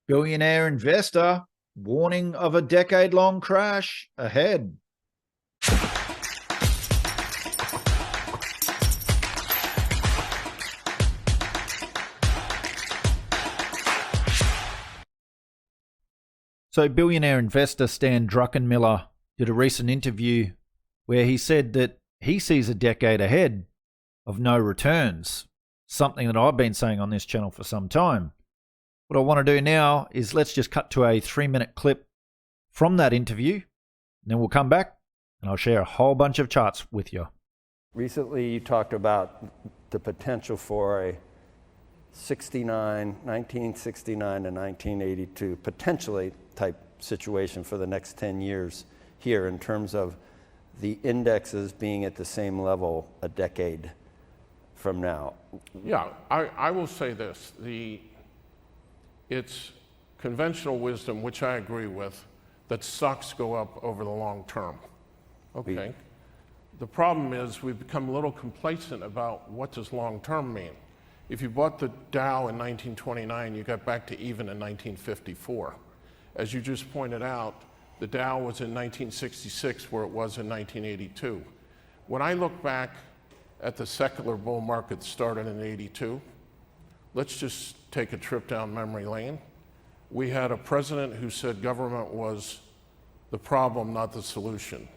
Billionaire investor warning of a decade-long crash ahead. So billionaire investor Stan Druckenmiller did a recent interview where he said that he sees a decade ahead of no returns, something that I've been saying on this channel for some time. What I want to do now is let's just cut to a 3-minute clip from that interview, and then we'll come back and I'll share a whole bunch of charts with you. Recently, you talked about the potential for a 1969 to 1982, potentially type situation for the next 10 years here in terms of the indexes being at the same level a decade from now. Yeah, I will say this. It's conventional wisdom, which I agree with, that stocks go up over the long term. Okay. The problem is we've become a little complacent about what does long term mean. If you bought the Dow in 1929, you got back to even in 1954. As you just pointed out, the Dow was in 1966 where it was in 1982. When I look back at the secular bull market that started in 82, let's just take a trip down memory lane. We had a president who said government was the problem, not the solution.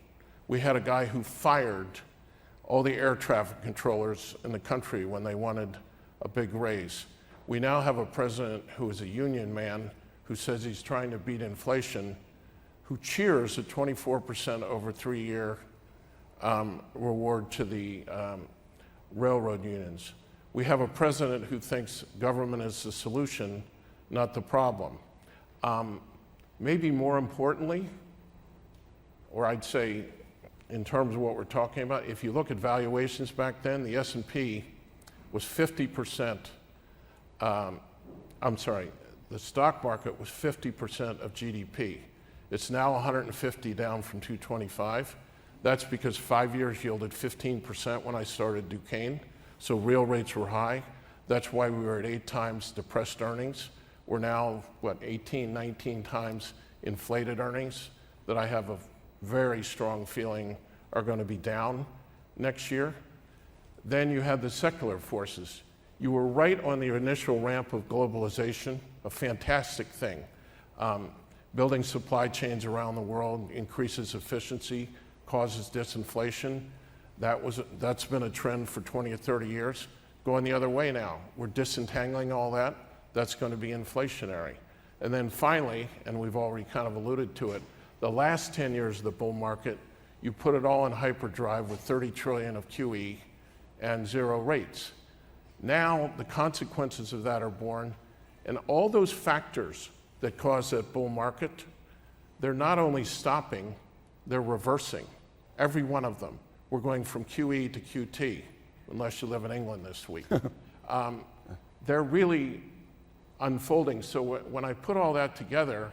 We had a guy who fired all the air traffic controllers in the country when they wanted a big raise. We now have a president who is a union man who says he's trying to beat inflation, who cheers at 24% over 3-year reward to the railroad unions. We have a president who thinks government is the solution, not the problem. Maybe more importantly, or I'd say in terms of what we're talking about, if you look at valuations back then, the S&P was 50%, the stock market was 50% of GDP. It's now 150 down from 225. That's because 5 years yielded 15% when I started Duquesne, so real rates were high. That's why we were at 8 times depressed earnings. We're now, 18, 19 times inflated earnings that I have a very strong feeling are going to be down next year. Then you had the secular forces. You were right on the initial ramp of globalization, a fantastic thing. Building supply chains around the world increases efficiency, causes disinflation. That's been a trend for 20 or 30 years. Going the other way now. We're disentangling all that. That's going to be inflationary. And then finally, and we've already kind of alluded to it, the last 10 years of the bull market, you put it all in hyperdrive with 30 trillion of QE and zero rates. Now the consequences of that are born, and all those factors that cause that bull market, they're not only stopping, they're reversing. Every one of them. We're going from QE to QT, unless you live in England this week. They're really unfolding. So when I put all that together,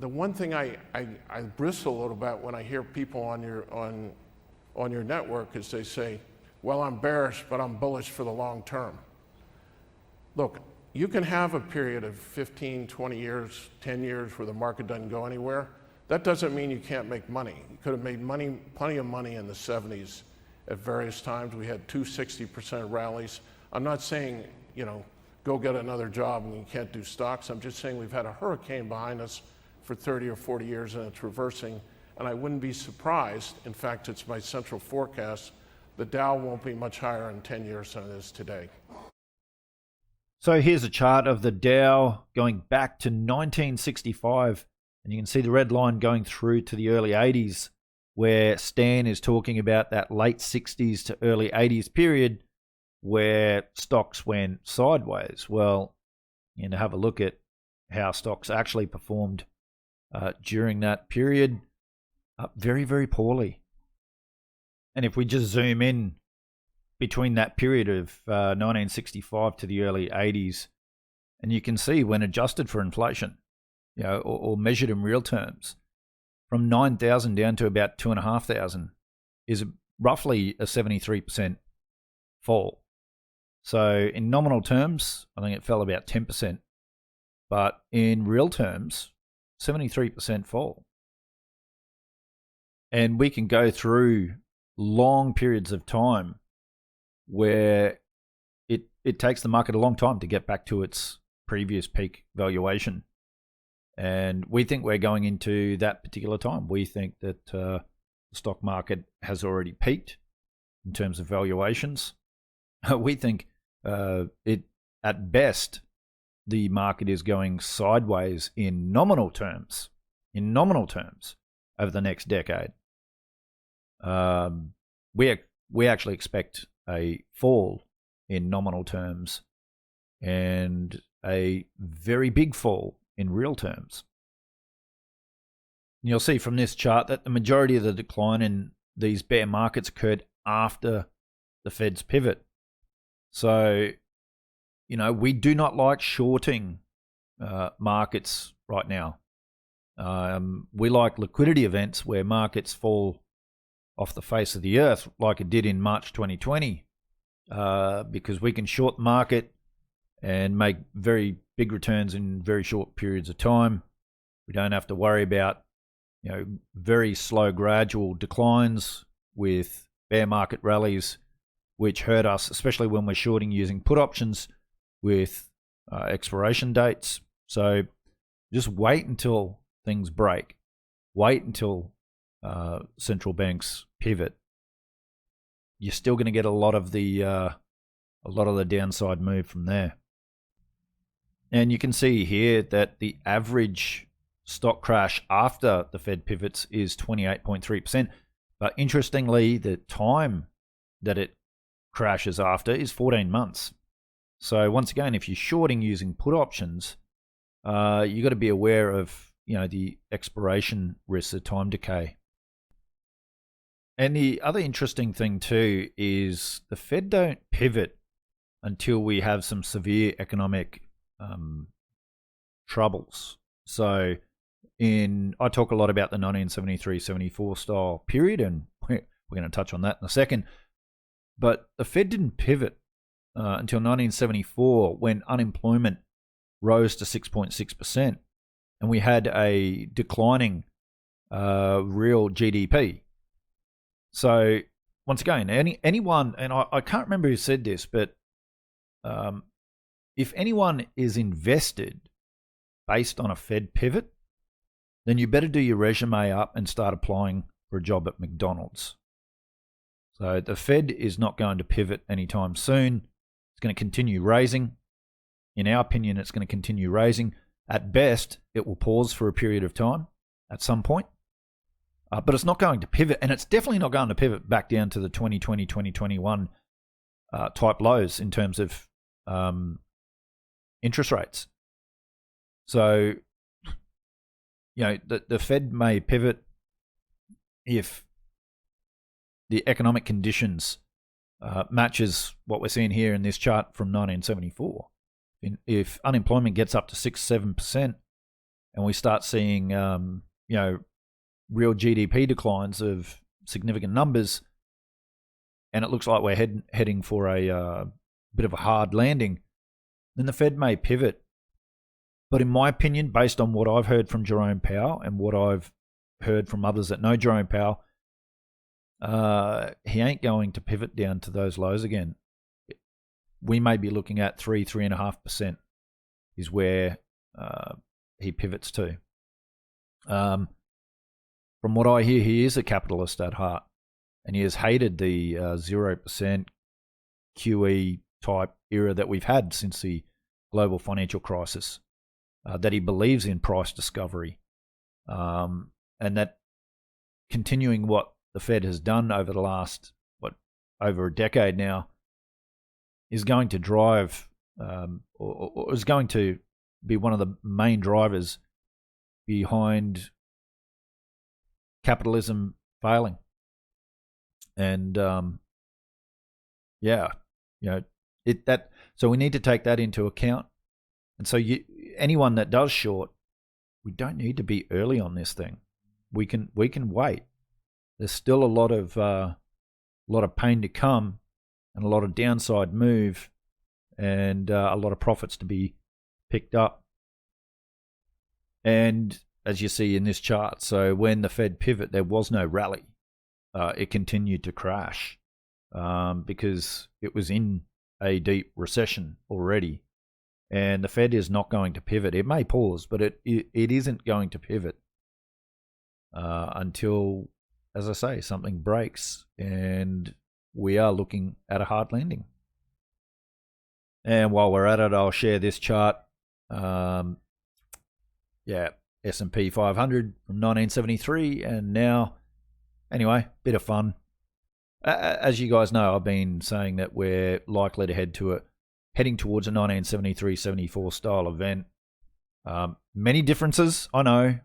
the one thing I bristle a little bit when I hear people on your network is they say, well, I'm bearish, but I'm bullish for the long term. Look, you can have a period of 15, 20 years, 10 years where the market doesn't go anywhere. That doesn't mean you can't make money. You could have made money, plenty of money in the 70s at various times. We had 260% rallies. I'm not saying, go get another job and you can't do stocks. I'm just saying we've had a hurricane behind us for 30 or 40 years and it's reversing. And I wouldn't be surprised, in fact, it's my central forecast, the Dow won't be much higher in 10 years than it is today. So here's a chart of the Dow going back to 1965. And you can see the red line going through to the early 80s, where Stan is talking about that late 60s to early 80s period where stocks went sideways. Well, have a look at how stocks actually performed during that period. Very, very poorly. And if we just zoom in between that period of 1965 to the early 80s, and you can see when adjusted for inflation, or measured in real terms, from 9,000 down to about 2,500 is roughly a 73% fall. So in nominal terms, I think it fell about 10%. but in real terms, 73% fall. And we can go through long periods of time where it takes the market a long time to get back to its previous peak valuation. And we think we're going into that particular time. We think that the stock market has already peaked in terms of valuations. We think at best, the market is going sideways in nominal terms over the next decade. We actually expect a fall in nominal terms and a very big fall in real terms. And you'll see from this chart that the majority of the decline in these bear markets occurred after the Fed's pivot. So, we do not like shorting markets right now. We like liquidity events where markets fall off the face of the earth like it did in March 2020, because we can short the market and make very big returns in very short periods of time. We don't have to worry about very slow gradual declines with bear market rallies, which hurt us, especially when we're shorting using put options with expiration dates. So just wait until things break. Wait until central banks pivot. You're still going to get a lot of the downside move from there. And you can see here that the average stock crash after the Fed pivots is 28.3%. But interestingly, the time that it crashes after is 14 months. So once again, if you're shorting using put options, you've got to be aware of the expiration risks of time decay. And the other interesting thing too is the Fed don't pivot until we have some severe economic troubles. So I talk a lot about the 1973-74 style period, and we're going to touch on that in a second. But the Fed didn't pivot until 1974, when unemployment rose to 6.6%, and we had a declining real GDP. So once again, anyone, and I can't remember who said this, but if anyone is invested based on a Fed pivot, then you better do your resume up and start applying for a job at McDonald's. So the Fed is not going to pivot anytime soon. It's going to continue raising. In our opinion, it's going to continue raising. At best, it will pause for a period of time at some point. But it's not going to pivot, and it's definitely not going to pivot back down to the 2020, 2021 type lows in terms of interest rates. So, the Fed may pivot if the economic conditions matches what we're seeing here in this chart from 1974. If unemployment gets up to 6-7%, and we start seeing real GDP declines of significant numbers, and it looks like we're heading for a bit of a hard landing, then the Fed may pivot. But in my opinion, based on what I've heard from Jerome Powell and what I've heard from others that know Jerome Powell, he ain't going to pivot down to those lows again. We may be looking at 3.5% is where he pivots to. From what I hear, he is a capitalist at heart, and he has hated the 0% QE type era that we've had since the global financial crisis, that he believes in price discovery, and that continuing what the Fed has done over the last, over a decade now, is going to drive, or is going to be one of the main drivers behind capitalism failing. And so we need to take that into account. And so anyone that does short, we don't need to be early on this thing. We can wait. There's still a lot of pain to come, and a lot of downside move, and a lot of profits to be picked up. And as you see in this chart, so when the Fed pivot, there was no rally. It continued to crash because it was in a deep recession already. And the Fed is not going to pivot. It may pause, but it isn't going to pivot until, as I say, something breaks. And we are looking at a hard landing. And while we're at it, I'll share this chart. S&P 500 from 1973 and now. Anyway, bit of fun. As you guys know, I've been saying that we're likely to heading towards a 1973-74 style event. Many differences, I know,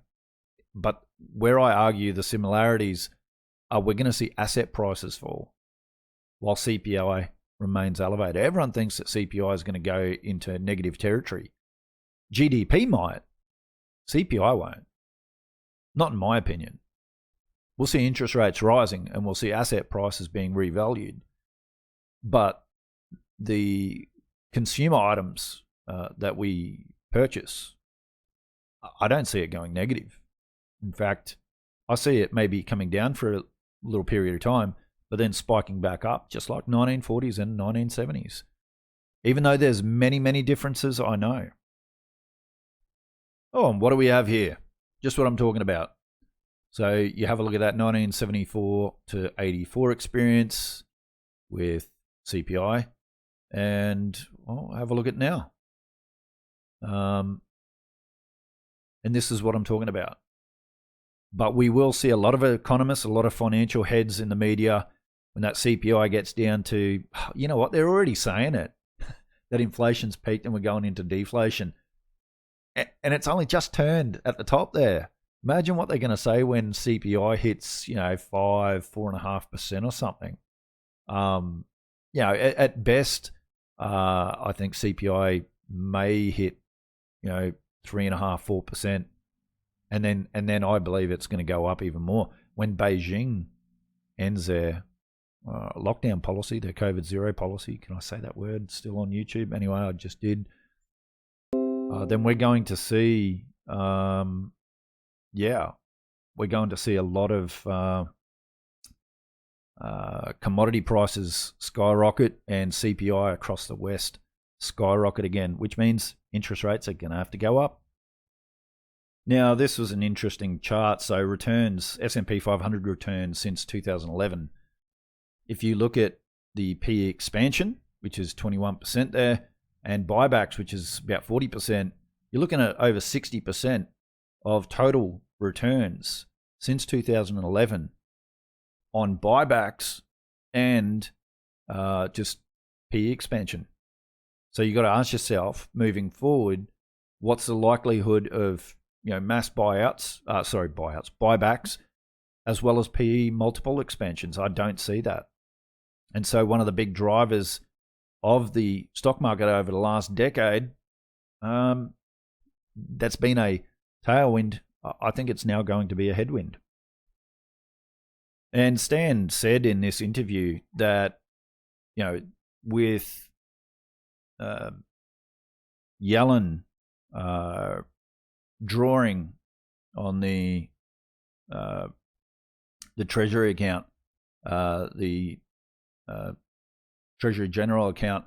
but where I argue the similarities are we're going to see asset prices fall while CPI remains elevated. Everyone thinks that CPI is going to go into negative territory. GDP might. CPI won't. Not in my opinion. We'll see interest rates rising and we'll see asset prices being revalued. But the consumer items that we purchase, I don't see it going negative. In fact, I see it maybe coming down for a little period of time, but then spiking back up, just like 1940s and 1970s. Even though there's many, many differences, I know. Oh, and what do we have here? Just what I'm talking about. So you have a look at that 1974 to 84 experience with CPI, and have a look at now. And this is what I'm talking about. But we will see a lot of economists, a lot of financial heads in the media, when that CPI gets down to, you know what, they're already saying it, that inflation's peaked and we're going into deflation. And it's only just turned at the top there. Imagine what they're going to say when CPI hits, 4.5% or something. At best, I think CPI may hit, 3.5%, 4%. And then I believe it's going to go up even more when Beijing ends their lockdown policy, their COVID zero policy. Can I say that word? Still on YouTube? Anyway, I just did. Then we're going to see, we're going to see a lot of commodity prices skyrocket and CPI across the West skyrocket again, which means interest rates are going to have to go up. Now, this was an interesting chart. So returns, S&P 500 returns since 2011. If you look at the PE expansion, which is 21% there, and buybacks, which is about 40%, you're looking at over 60% of total returns since 2011 on buybacks and just PE expansion. So you've got to ask yourself, moving forward, what's the likelihood of buybacks, as well as PE multiple expansions? I don't see that. And so one of the big drivers of the stock market over the last decade, that's been a tailwind. I think it's now going to be a headwind. And Stan said in this interview that, with Yellen drawing on the Treasury account, the Treasury General account,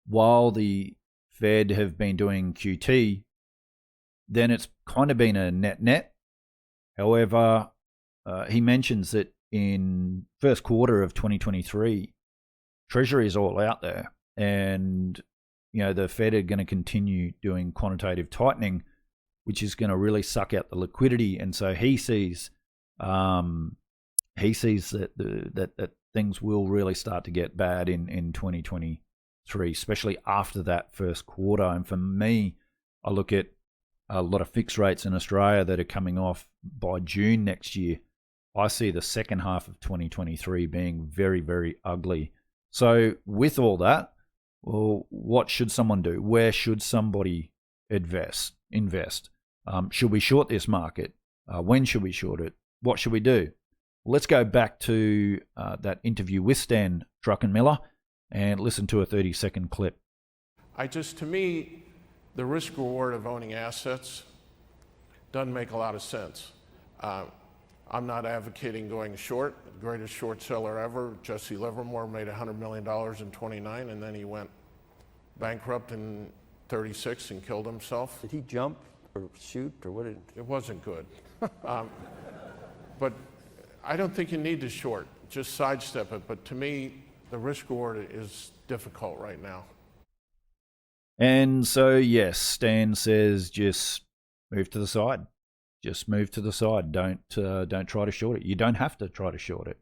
while the Fed have been doing QT, then it's kind of been a net-net. However, he mentions that in first quarter of 2023, Treasury is all out there, and the Fed are going to continue doing quantitative tightening, which is going to really suck out the liquidity. And so he sees that things will really start to get bad in 2023, especially after that first quarter. And for me, I look at a lot of fixed rates in Australia that are coming off by June next year. I see the second half of 2023 being very, very ugly. So with all that, well, what should someone do? Where should somebody invest? Should we short this market? When should we short it? What should we do? Let's go back to that interview with Stan Druckenmiller and listen to a 30-second clip. To me, the risk reward of owning assets doesn't make a lot of sense. I'm not advocating going short. The greatest short seller ever, Jesse Livermore, made $100 million in '29, and then he went bankrupt in '36 and killed himself. Did he jump or shoot or what did? It wasn't good. But I don't think you need to short, just sidestep it. But to me, the risk reward is difficult right now. And so, yes, Stan says just move to the side. Just move to the side. Don't try to short it. You don't have to try to short it.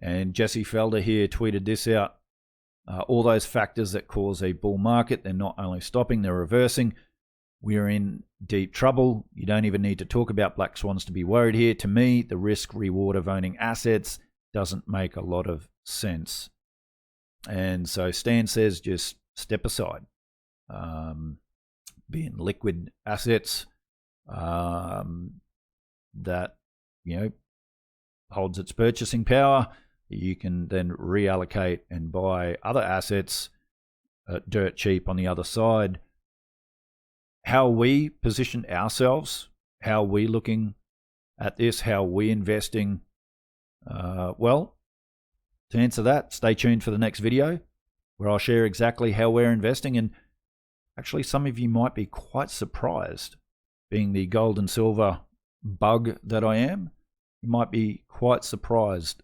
And Jesse Felder here tweeted this out. All those factors that cause a bull market, they're not only stopping, they're reversing. We're in deep trouble. You don't even need to talk about black swans to be worried here. To me, the risk reward of owning assets doesn't make a lot of sense. And so Stan says just step aside. Be in liquid assets that, you know, holds its purchasing power. You can then reallocate and buy other assets dirt cheap on the other side. How we position ourselves, how we looking at this, how we investing, well, to answer that, stay tuned for the next video where I'll share exactly how we're investing. And actually, some of you might be quite surprised, being the gold and silver bug that I am. You might be quite surprised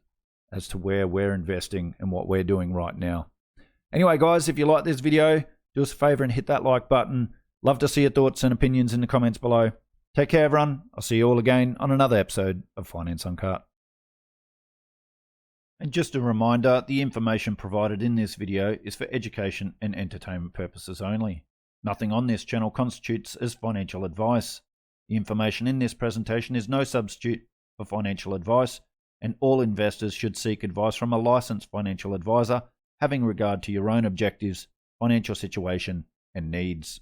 as to where we're investing and what we're doing right now. Anyway, guys, if you like this video, do us a favor and hit that like button. Love to see your thoughts and opinions in the comments below. Take care, everyone. I'll see you all again on another episode of Finance Uncut. And just a reminder, the information provided in this video is for education and entertainment purposes only. Nothing on this channel constitutes as financial advice. The information in this presentation is no substitute for financial advice, and all investors should seek advice from a licensed financial advisor having regard to your own objectives, financial situation, and needs.